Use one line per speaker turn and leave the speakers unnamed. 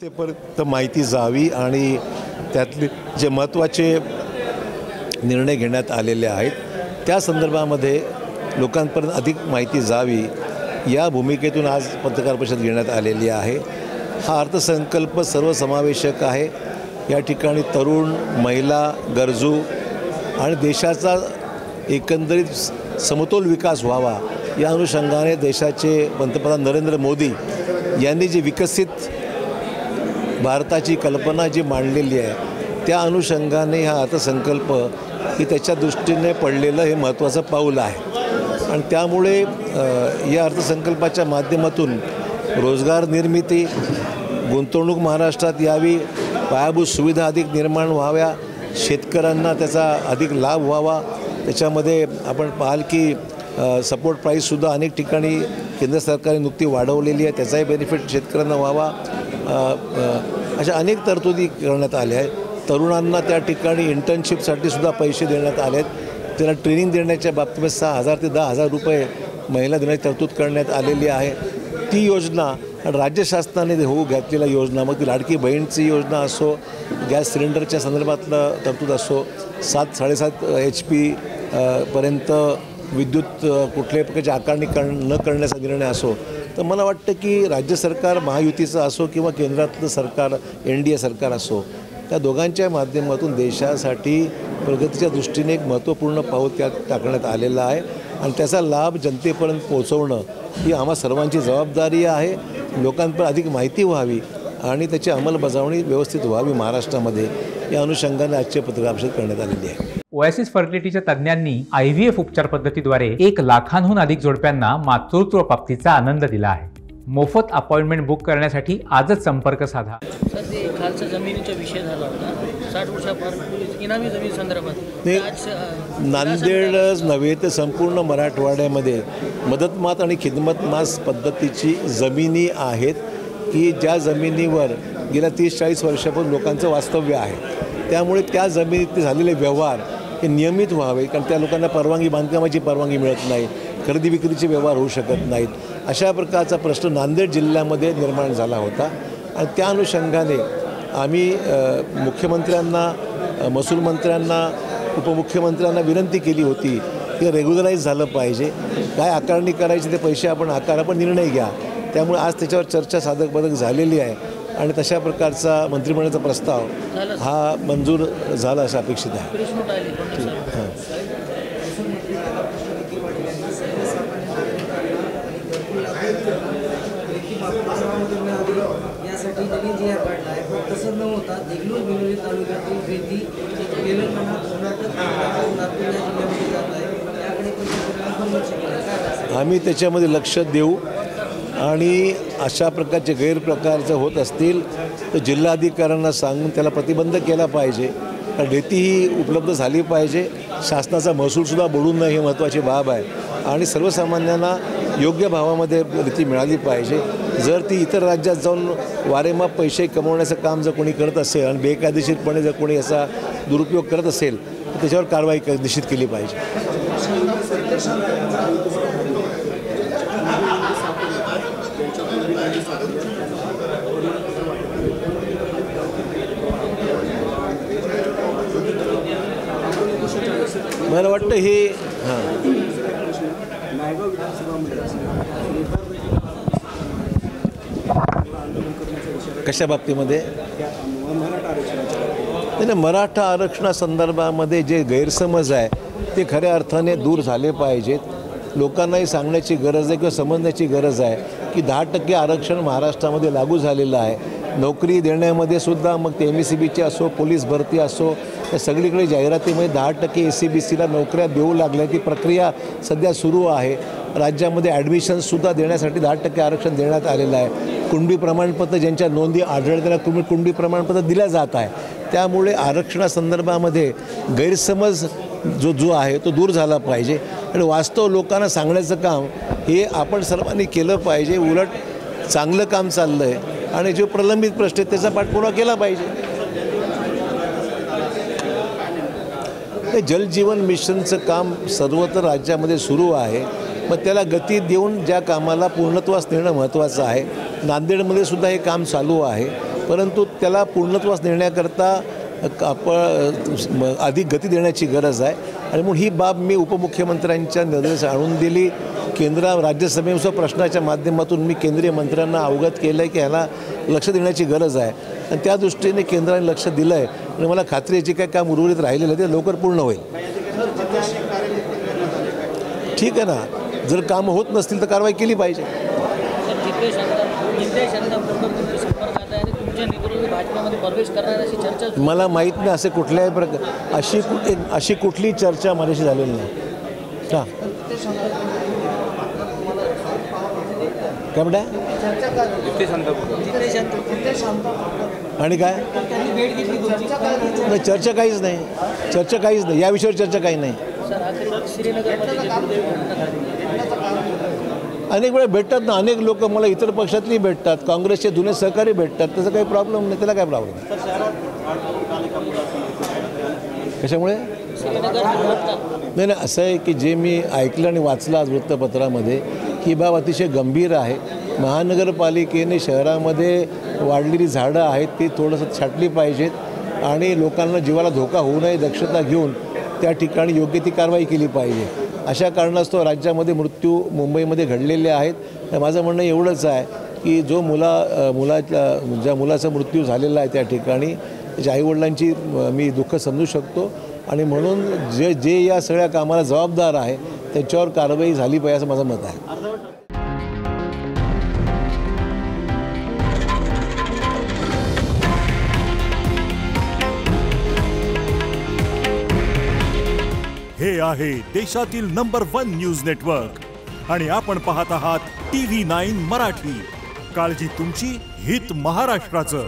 ते परत माहिती जावी आणि त्यातले जे महत्त्वाचे निर्णय घेण्यात आलेले आहेत त्या संदर्भामध्ये लोकांपर्यंत अधिक माहिती जावी या भूमिकेतून आज पत्रकार परिषद घेण्यात आलेली आहे। हा अर्थसंकल्प सर्वसमावेशक आहे। या ठिकाणी तरुण, महिला, गरजू आणि देशाचा एकंदरीत समतोल विकास व्हावा या अनुषंगाने देशाचे पंतप्रधान नरेंद्र मोदी यांनी जी विकसित भारताची कल्पना जी मांडलेली आहे त्या अनुषंगाने हा अर्थसंकल्प ही त्याच्या दृष्टीने पडलेलं हे महत्त्वाचं पाऊल आहे। आणि त्यामुळे या अर्थसंकल्पाच्या माध्यमातून रोजगार निर्मिती, गुंतवणूक महाराष्ट्रात यावी, पायाभूत सुविधा अधिक निर्माण व्हाव्या, शेतकऱ्यांना त्याचा अधिक लाभ व्हावा। त्याच्यामध्ये आपण पाहाल की सपोर्ट प्राईससुद्धा अनेक ठिकाणी केंद्र सरकारने नुकती वाढवलेली आहे, त्याचाही बेनिफिट शेतकऱ्यांना व्हावा। अशा अनेक तरतुदी करण्यात आल्या आहेत। तरुणांना त्या ठिकाणी इंटर्नशिपसाठी सुद्धा पैसे देण्यात आले आहेत। त्याला ट्रेनिंग देण्याच्या बाबतीत 6,000 ते 10,000 रुपये महिला देण्याची तरतूद करण्यात आलेली आहे। ती योजना राज्य शासनाने होऊ घातलेल्या योजना, मग ती लाडकी बहीणची योजना असो, गॅस सिलेंडरच्या संदर्भातलं तरतूद असो, 7-7.5 HP पर्यंत विद्युत कुठल्याही प्रकारची आकारणी न करण्याचा निर्णय असो, तर मला वाटतं की राज्य सरकार महायुतीचं असो किंवा केंद्रातलं सरकार NDA सरकार असो, त्या दोघांच्या माध्यमातून देशासाठी प्रगतीच्या दृष्टीने एक महत्त्वपूर्ण पाऊल त्यात टाकण्यात आलेलं आहे आणि त्याचा लाभ जनतेपर्यंत पोहोचवणं ही आम्हा सर्वांची जबाबदारी आहे। लोकांपर्यंत अधिक माहिती व्हावी आणि त्याची अंमलबजावणी व्यवस्थित व्हावी महाराष्ट्रामध्ये, या अनुषंगाने आजची पत्रकार परिषद करण्यात आलेली आहे।
ओएसिस फर्टिलिटीच्या तज्ज्ञांनी IVF उपचार पद्धतीद्वारे 1 लाखांहून अधिक जोडप्यांना मातृत्व प्राप्तीचा आनंद दिला आहे। मोफत अपॉइंटमेंट बुक करण्यासाठी आजच संपर्क साधा।
सर, ते खालचा जमिनीचा विषय झाला होता 60 वर्षापूर्वी इनामी जमीन संदर्भात।
नांदेडच नव्हे तर संपूर्ण मराठवाड्यामध्ये मदतमात आणि खिदमतमास पद्धतीची जमिनी आहेत की ज्या जमिनीवर गेल्या 30-40 वर्षापासून लोकांचं वास्तव्य आहे। त्यामुळे त्या जमिनीत झालेले व्यवहार हे नियमित व्हावे, कारण त्या लोकांना परवानगी, बांधकामाची परवानगी मिळत नाही, खरेदी विक्रीचे व्यवहार होऊ शकत नाहीत। अशा प्रकारचा प्रश्न नांदेड जिल्ह्यामध्ये निर्माण झाला होता आणि त्या अनुषंगाने आम्ही मुख्यमंत्र्यांना, महसूल मंत्र्यांना, उपमुख्यमंत्र्यांना विनंती केली होती की रेग्युलराईज झालं पाहिजे, काय आकारणी करायची ते पैसे आपण आकारा, पण निर्णय घ्या। त्यामुळे आज त्याच्यावर चर्चा साधक बाधक झालेली आहे आणि तशा प्रकारचा मंत्रिमंडळाचा प्रस्ताव हा मंजूर झाला असं अपेक्षित आहे। आम्ही त्याच्यामध्ये लक्ष देऊ आणि अशा प्रकारचे गैरप्रकार जर होत असतील तर जिल्हाधिकाऱ्यांना सांगून त्याला प्रतिबंध केला पाहिजे। रेती ही उपलब्ध झाली पाहिजे, शासनाचा महसूलसुद्धा बुडून नये ही महत्त्वाची बाब आहे आणि सर्वसामान्यांना योग्य भावामध्ये रेती मिळाली पाहिजे। जर ती इतर राज्यात जाऊन वारेमाप पैसे कमवण्याचं काम जर कोणी करत असेल आणि बेकायदेशीरपणे जर कोणी याचा दुरुपयोग करत असेल तर त्याच्यावर कारवाई निश्चित केली पाहिजे। मला वाटतं हे कशा बाबतीमध्ये नाही, मराठा आरक्षणासंदर्भामध्ये जे गैरसमज आहे ते खऱ्या अर्थाने दूर झाले पाहिजेत। लोकांनाही सांगण्याची गरज आहे किंवा समजण्याची गरज आहे की 10% आरक्षण महाराष्ट्रामध्ये लागू झालेलं आहे। नोकरी देण्यामध्ये सुद्धा, मग ते MECBची असो, पोलीस भरती असो, या सगळीकडे जाहिरातीमध्ये 10% SCBCला नोकऱ्या देऊ लागल्या, ती प्रक्रिया सध्या सुरू आहे। राज्यामध्ये ॲडमिशन्ससुद्धा देण्यासाठी 10% आरक्षण देण्यात आलेलं आहे। कुणबी प्रमाणपत्र ज्यांच्या नोंदी आढळल्या त्यांना कुणबी प्रमाणपत्र दिलं जात आहे। त्यामुळे आरक्षणासंदर्भामध्ये गैरसमज जो आहे तो दूर झाला पाहिजे आणि वास्तव लोकांना सांगण्याचं काम हे आपण सर्वांनी केलं पाहिजे। उलट चांगलं काम चाललं आहे आणि जो प्रलंबित प्रश्न आहे त्याचा पाठपुरावा केला पाहिजे। ते जलजीवन मिशनचं काम सर्वत्र राज्यामध्ये सुरू आहे, मग त्याला गती देऊन ज्या कामाला पूर्णत्वास नेणं महत्त्वाचं आहे। नांदेडमध्ये सुद्धा हे काम चालू आहे परंतु त्याला पूर्णत्वास नेण्याकरता आपण अधिक गती देण्याची गरज आहे आणि म्हणून ही बाब मी उपमुख्यमंत्र्यांच्या निर्देश आणून दिली. राज्यसभेच्या प्रश्नाच्या माध्यमातून मी केंद्रीय मंत्र्यांना अवगत केलं आहे की ह्याला लक्ष देण्याची गरज आहे आणि त्या दृष्टीने केंद्राने लक्ष दिलं आहे आणि मला खात्री आहे जे काय काम उर्वरित राहिलेलं आहे ते लवकर पूर्ण होईल. ठीक आहे ना, जर कामं होत नसतील तर कारवाई केली पाहिजे. मला माहीत नाही असे कुठल्याही अशी कुठली चर्चा माझ्याशी झालेली नाही. हां काय म्हणता आणि काय नाही, चर्चा काहीच नाही या विषयावर चर्चा काही नाही. अनेक वेळा भेटतात ना, अनेक लोक मला इतर पक्षातली भेटतात, काँग्रेसचे जुने सहकारी भेटतात, त्याचा काही प्रॉब्लेम नाही. त्याला काय प्रॉब्लेम कशामुळे नाही असं आहे की जे मी ऐकलं आणि वाचलं आज वृत्तपत्रामध्ये ही बाब अतिशय गंभीर आहे. महानगरपालिकेने शहरामध्ये वाढलेली झाडं आहेत ती थोडंसं छाटली पाहिजेत आणि लोकांना जीवाला धोका होऊ नये दक्षता घेऊन त्या ठिकाणी योग्य ती कारवाई केली पाहिजे. अशा कारणास्तव राज्यामध्ये मृत्यू मुंबईमध्ये घडलेले आहेत. तर माझं म्हणणं एवढंच आहे की जो ज्या मुलाचा मृत्यू झालेला आहे त्या ठिकाणी त्याच्या आईवडिलांची मी दुःख समजू शकतो आणि म्हणून जे या सगळ्या कामाला जबाबदार आहे त्याच्यावर कारवाई झाली पाहिजे असं माझं मत आहे.
हे आहे देशातील नंबर 1 न्यूज नेटवर्क आणि आपण पाहत आहात TV9 मराठी. काळजी तुमची, हित महाराष्ट्राचं.